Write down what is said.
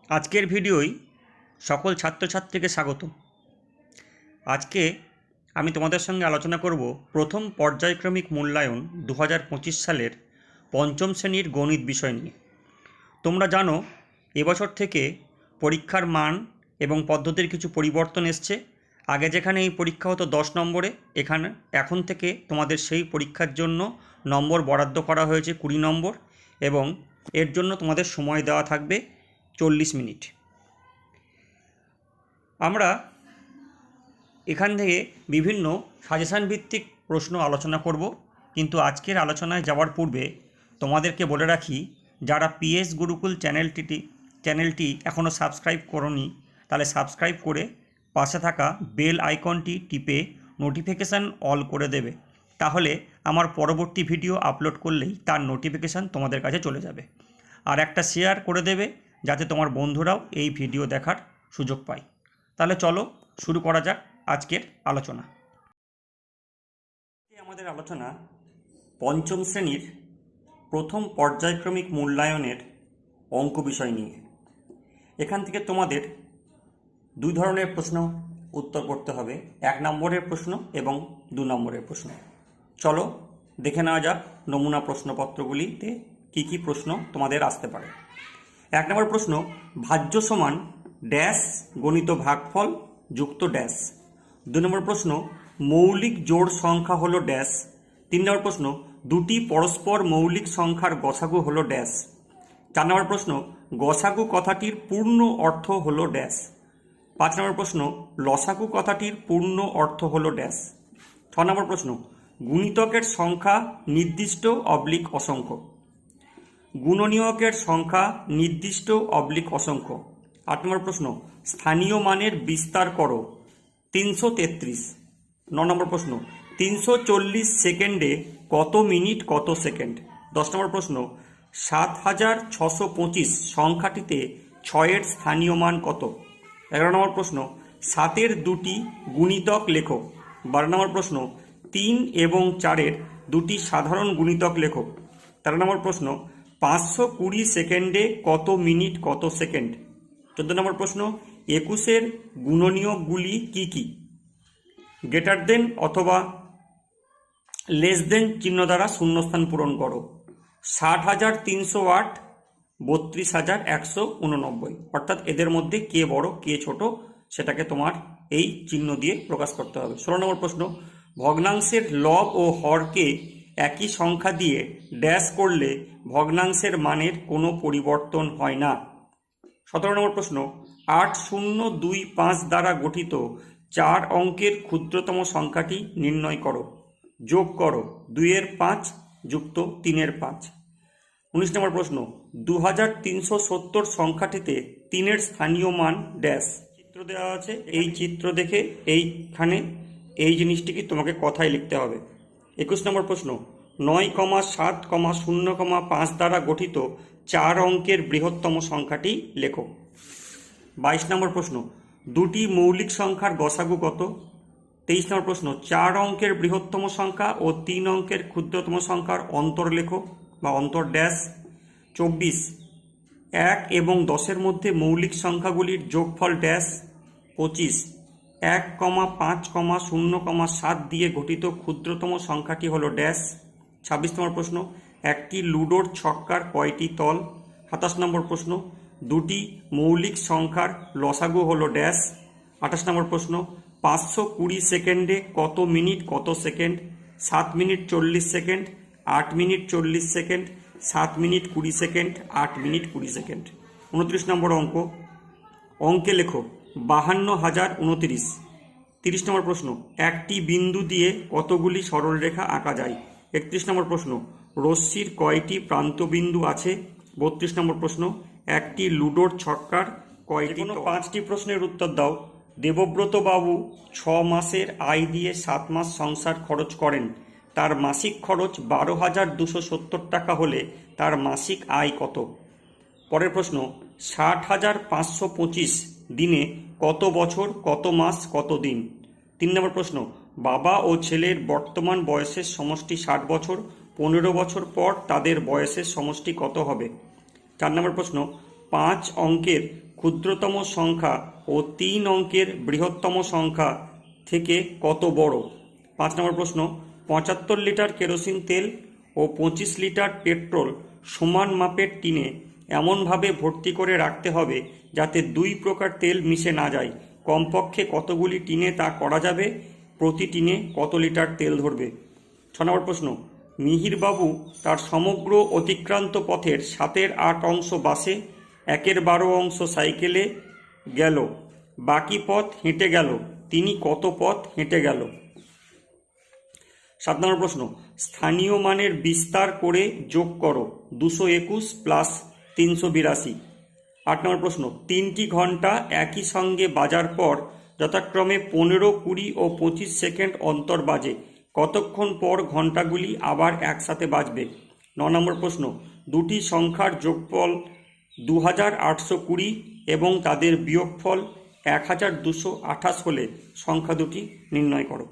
আজকের ভিডিওয় সকল ছাত্রছাত্রীকে স্বাগত। আজকে আমি তোমাদের সঙ্গে আলোচনা করব প্রথম পর্যায়ক্রমিক মূল্যায়ন 2025 সালের পঞ্চম শ্রেণীর গণিত বিষয় নিয়ে। তোমরা জানো এবছর থেকে পরীক্ষার মান এবং পদ্ধতির কিছু পরিবর্তন এসছে। আগে যেখানে এই পরীক্ষা হতো 10 নম্বরে, এখন থেকে তোমাদের সেই পরীক্ষার জন্য নম্বর বরাদ্দ করা হয়েছে 20 নম্বর, এবং এর জন্য তোমাদের সময় দেওয়া থাকবে 40 মিনিট। আমরা এখান থেকে বিভিন্ন সাজেশান ভিত্তিক প্রশ্ন আলোচনা করব, কিন্তু আজকের আলোচনায় যাওয়ার পূর্বে তোমাদেরকে বলে রাখি, যারা পিএস গুরুকুল চ্যানেলটি এখনও সাবস্ক্রাইব করোনি, তাহলে সাবস্ক্রাইব করে পাশে থাকা বেল আইকনটি টিপে নোটিফিকেশান অল করে দেবে। তাহলে আমার পরবর্তী ভিডিও আপলোড করলেই তার নোটিফিকেশান তোমাদের কাছে চলে যাবে। আর একটা শেয়ার করে দেবে যাতে তোমার বন্ধুরাও এই ভিডিও দেখার সুযোগ পায়। তাহলে চলো শুরু করা যাক আজকের আলোচনা। আমাদের আলোচনা পঞ্চম শ্রেণীর প্রথম পর্যায়ক্রমিক মূল্যায়নের অঙ্ক বিষয় নিয়ে। এখান থেকে তোমাদের দুই ধরনের প্রশ্ন উত্তর করতে হবে, 1 নম্বরের প্রশ্ন এবং 2 নম্বরের প্রশ্ন। চলো দেখে নেওয়া যাক নমুনা প্রশ্নপত্রগুলিতে কী কী প্রশ্ন তোমাদের আসতে পারে। 1 নম্বর প্রশ্ন, ভাজ্য সমান ড্যাশ গণিত ভাগফল যুক্ত ড্যাশ। 2 নম্বর প্রশ্ন, মৌলিক জোড় সংখ্যা হলো ড্যাশ। 3 নম্বর প্রশ্ন, দুটি পরস্পর মৌলিক সংখ্যার গসাগু হলো ড্যাশ। 4 নম্বর প্রশ্ন, গসাগু কথাটির পূর্ণ অর্থ হলো ড্যাশ। 5 নম্বর প্রশ্ন, লসাগু কথাটির পূর্ণ অর্থ হলো ড্যাশ। 6 নম্বর প্রশ্ন, গুণিতকের সংখ্যা নির্দিষ্ট অবলিক অসংখ্য। গুণনীয়কের সংখ্যা নির্দিষ্ট অবলিক অসংখ্য। 8 নম্বর প্রশ্ন, স্থানীয় মানের বিস্তার করো 333। 9 নম্বর প্রশ্ন, 340 সেকেন্ডে কত মিনিট কত সেকেন্ড। 10 নম্বর প্রশ্ন, 7625 সংখ্যাটিতে 6-এর স্থানীয় মান কত। 11 নম্বর প্রশ্ন, 7-এর দুটি গুণিতক লেখো। 12 নম্বর প্রশ্ন, 3 এবং 4-এর দুটি সাধারণ গুণিতক লেখো। 13 নম্বর প্রশ্ন, 520 সেকেন্ডে কত মিনিট কত সেকেন্ড। 14 নম্বর প্রশ্ন, 21-এর গুণনীয়কগুলি কী কী। গ্রেটার দেন অথবা লেস দেন চিহ্ন দ্বারা শূন্যস্থান পূরণ করো। 60,308, 32,189, অর্থাৎ এদের মধ্যে কে বড় কে ছোট সেটাকে তোমার এই চিহ্ন দিয়ে প্রকাশ করতে হবে। 16 নম্বর প্রশ্ন, ভগ্নাংশের লব ও হরকে একই সংখ্যা দিয়ে ড্যাশ করলে ভগ্নাংশের মানের কোনো পরিবর্তন হয় না। 17 নম্বর প্রশ্ন, 8025 দ্বারা গঠিত 4 অঙ্কের ক্ষুদ্রতম সংখ্যাটি নির্ণয় করো। যোগ করো 2-এর 5 যুক্ত 3-এর 5। 19 নম্বর প্রশ্ন, 2370 সংখ্যাটিতে 3-এর স্থানীয় মান ড্যাশ। চিত্র দেওয়া আছে, এই চিত্র দেখে এইখানে এই জিনিসটিকে তোমাকে কথায় লিখতে হবে। 21 নম্বর প্রশ্ন, 9,7,0,5 দ্বারা গঠিত 4 অঙ্কের বৃহত্তম সংখ্যাটি লেখো। 22 নম্বর প্রশ্ন, দুটি মৌলিক সংখ্যার গসাগু কত। 23 নম্বর প্রশ্ন, 4 অঙ্কের বৃহত্তম সংখ্যা ও 3 অঙ্কের ক্ষুদ্রতম সংখ্যার অন্তর লেখো বা অন্তর ড্যাশ। 24, 1 এবং 10-এর মধ্যে মৌলিক সংখ্যাগুলির যোগফল ড্যাশ। 25, 1,5,0,7 দিয়ে গঠিত ক্ষুদ্রতম সংখ্যাটি হলো ড্যাশ। 26 নম্বর প্রশ্ন, একটি লুডোর ছক্কার কয়টি তল। 27 নম্বর প্রশ্ন, দুটি মৌলিক সংখ্যার লসাগু হলো ড্যাশ। 28 নম্বর প্রশ্ন, 520 সেকেন্ডে কত মিনিট কত second. 7 minute 40 second, 8 minute 40 second, 7 minute 20 second, 8 minute 20 second. 29 নম্বর অঙ্কে লেখো 52,029। 30 নম্বর প্রশ্ন, একটি বিন্দু দিয়ে কতগুলি সরলরেখা আঁকা যায়। 31 নম্বর প্রশ্ন, রশ্মির কয়টি প্রান্তবিন্দু আছে। 32 নম্বর প্রশ্ন, একটি লুডোর ছক্কার কয়টি। 5টি প্রশ্নের উত্তর দাও। দেবব্রত বাবু 6 মাসের আয় দিয়ে 7 মাস সংসার খরচ করেন। তার মাসিক খরচ 12,270 টাকা হলে তার মাসিক আয় কত। পরের প্রশ্ন, 60,525 দিনে কত বছর কত মাস কত দিন। 3 নম্বর প্রশ্ন, বাবা ও ছেলের বর্তমান বয়সের সমষ্টি 60 বছর, 15 বছর পর তাদের বয়সের সমষ্টি কত হবে। 4 নম্বর প্রশ্ন, 5 অঙ্কের ক্ষুদ্রতম সংখ্যা ও 3 অঙ্কের বৃহত্তম সংখ্যা থেকে কত বড়? 5 নম্বর প্রশ্ন, 75 লিটার কেরোসিন তেল ও 25 লিটার পেট্রোল সমান মাপের টিনে এমনভাবে ভর্তি করে রাখতে হবে যাতে 2 প্রকার তেল মিশে না যায়। কমপক্ষে কতগুলি টিনে তা করা যাবে? প্রতি টিনে কত লিটার তেল ধরবে? 6 নম্বর প্রশ্ন, মিহিরবাবু তার সমগ্র অতিক্রান্ত পথের 7/8 অংশ বাসে, 1/12 অংশ সাইকেলে গেল, বাকি পথ হেঁটে গেল। তিনি কত পথ হেঁটে গেল? 7 নম্বর প্রশ্ন, স্থানীয় মানের বিস্তার করে যোগ করো 221 প্লাস 382। 8 নম্বর প্রশ্ন, 3টি ঘন্টা একই সঙ্গে বাজার পর যথাক্রমে 15, 20 ও 25 সেকেন্ড অন্তর বাজে, কতক্ষণ পর ঘন্টাগুলি আবার একসাথে বাজবে? 9 নম্বর প্রশ্ন, দুটি সংখ্যার যোগফল 2820 এবং তাদের বিয়োগফল 1228 হলে সংখ্যা দুটি নির্ণয় করো।